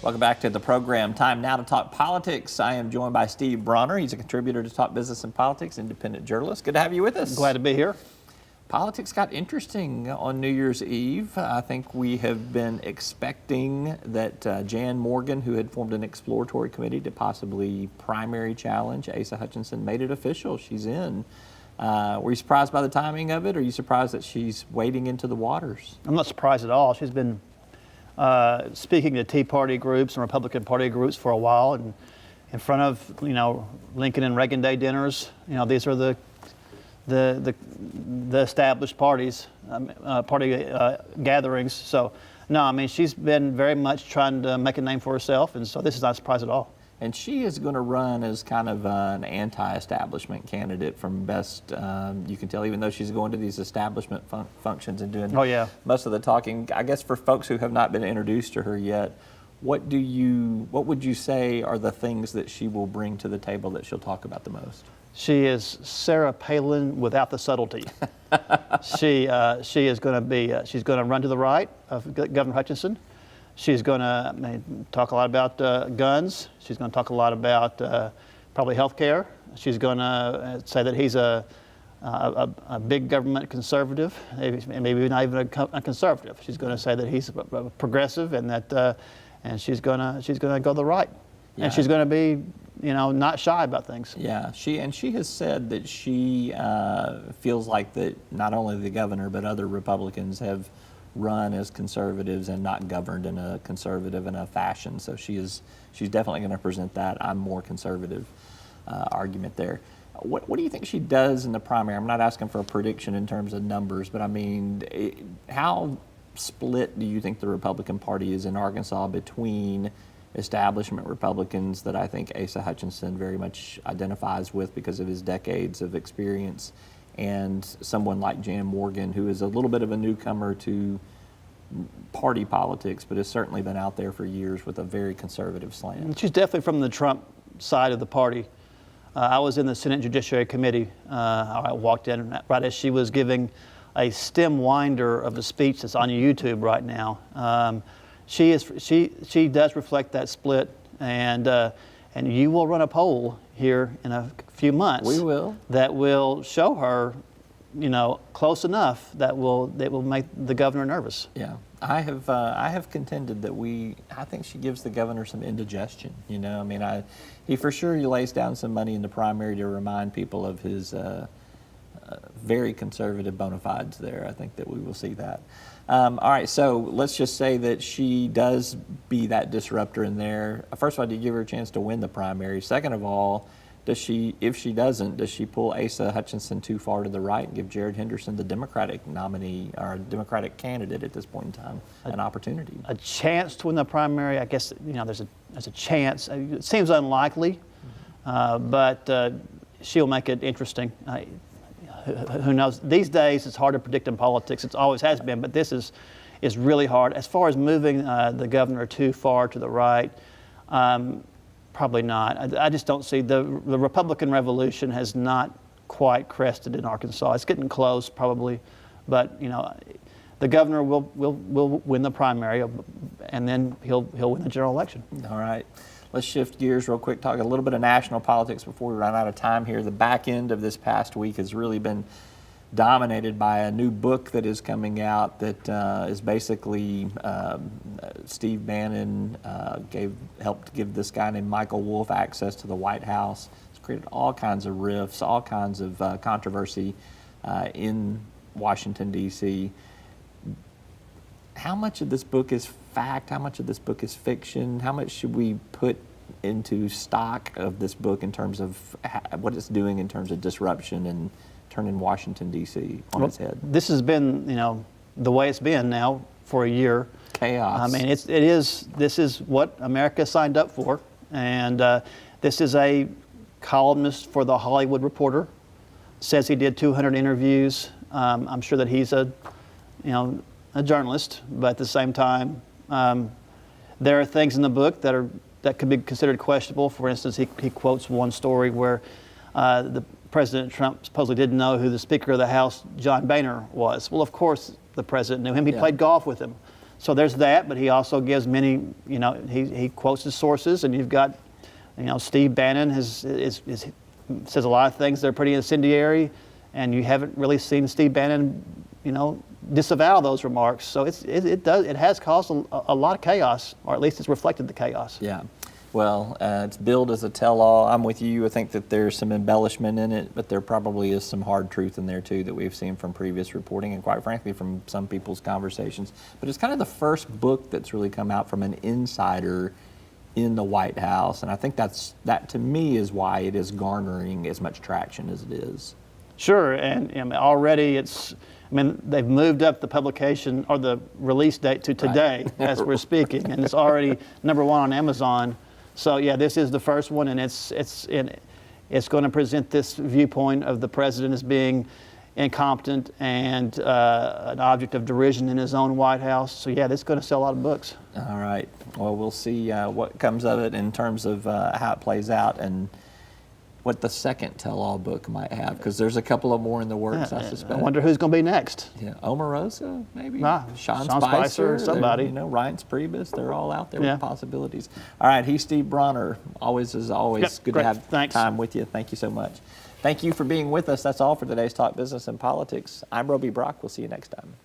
Welcome back to the program. Time now to talk politics. I am joined by Steve Brawner. He's a contributor to Talk Business and Politics, independent journalist. Good to have you with us. Glad to be here. Politics got interesting on New Year's Eve. I think we have been expecting that Jan Morgan, who had formed an exploratory committee to possibly primary challenge Asa Hutchinson, made it official. She's in. Were you surprised by the timing of it, or are you surprised that she's wading into the waters? I'm not surprised at all. She's been speaking to Tea Party groups and Republican Party groups for a while, and in front of Lincoln and Reagan Day dinners. These are the established parties, party gatherings. So no, I mean, she's been very much trying to make a name for herself, and so this is not a surprise at all. And she is going to run as kind of an anti-establishment candidate from best you can tell, even though she's going to these establishment functions and doing most of the talking. I guess for folks who have not been introduced to her yet, what would you say are the things that she will bring to the table that she'll talk about the most? She is Sarah Palin without the subtlety. She is going to be. She's going to run to the right of Governor Hutchinson. She's going to talk a lot about guns. She's going to talk a lot about probably health care. She's going to say that he's a big government conservative, maybe not even a conservative. She's going to say that he's a progressive, and that and she's going to go the right. Yeah. And she's going to be not shy about things. Yeah, she has said that she feels like that not only the governor but other Republicans have run as conservatives and not governed in a conservative enough fashion. So she's definitely going to present that I'm more conservative argument there. What do you think she does in the primary? I'm not asking for a prediction in terms of numbers, but I mean, how split do you think the Republican Party is in Arkansas between establishment Republicans that I think Asa Hutchinson very much identifies with because of his decades of experience, and someone like Jan Morgan, who is a little bit of a newcomer to party politics, but has certainly been out there for years with a very conservative slant? She's definitely from the Trump side of the party. I was in the Senate Judiciary Committee. I walked in right as she was giving a stem winder of a speech that's on YouTube right now. She does reflect that split, and you will run a poll here in a few months. We will. That will show her, close enough that will make the governor nervous. Yeah, I have contended that I think she gives the governor some indigestion. I mean, he for sure lays down some money in the primary to remind people of his very conservative bona fides there. I think that we will see that. All right, so let's just say that she does be that disruptor in there. First of all, do you give her a chance to win the primary? Second of all, if she doesn't, does she pull Asa Hutchinson too far to the right and give Jared Henderson, the Democratic nominee or Democratic candidate at this point in time, an opportunity? A chance to win the primary, I guess, there's a chance. It seems unlikely, but she'll make it interesting. Who knows? These days, it's hard to predict in politics. It always has been, but this is really hard. As far as moving the governor too far to the right, probably not. I just don't see the Republican revolution has not quite crested in Arkansas. It's getting close, probably, but the governor will win the primary, and then he'll win the general election. All right. Let's shift gears real quick, talk a little bit of national politics before we run out of time here. The back end of this past week has really been dominated by a new book that is coming out that is basically Steve Bannon helped give this guy named Michael Wolff access to the White House. It's created all kinds of rifts, all kinds of controversy in Washington, D.C. How much of this book is fact? How much of this book is fiction? How much should we put into stock of this book in terms of what it's doing in terms of disruption and turning Washington, D.C. on its head? This has been, the way it's been now for a year. Chaos. I mean, this is what America signed up for, and this is a columnist for The Hollywood Reporter. Says he did 200 interviews. I'm sure that he's a journalist, but at the same time, there are things in the book that could be considered questionable. For instance, he quotes one story where the President Trump supposedly didn't know who the Speaker of the House, John Boehner, was. Well, of course the President knew him. He played golf with him. So there's that, but he also gives many, he quotes his sources, and you've got, Steve Bannon says a lot of things that are pretty incendiary, and you haven't really seen Steve Bannon, disavow those remarks. So it has caused a lot of chaos, or at least it's reflected the chaos. Yeah. Well, it's billed as a tell-all. I'm with you. I think that there's some embellishment in it, but there probably is some hard truth in there, too, that we've seen from previous reporting and, quite frankly, from some people's conversations. But it's kind of the first book that's really come out from an insider in the White House, and I think that, to me, is why it is garnering as much traction as it is. Sure, and already they've moved up the publication or the release date to today as we're speaking, and it's already #1 on Amazon. So yeah, this is the first one, and it's going to present this viewpoint of the president as being incompetent and an object of derision in his own White House. So yeah, this is going to sell a lot of books. All right. Well, we'll see what comes of it in terms of how it plays out and what the second tell-all book might have, because there's a couple of more in the works, I suspect. I wonder who's going to be next. Yeah, Omarosa, maybe? Sean Spicer, Spicer, somebody. Ryan Priebus, they're all out there Yeah. with possibilities. All right, he's Steve Brawner. Always Yep, good great. to have Thanks. time with you. Thank you so much. Thank you for being with us. That's all for today's Talk Business and Politics. I'm Roby Brock. We'll see you next time.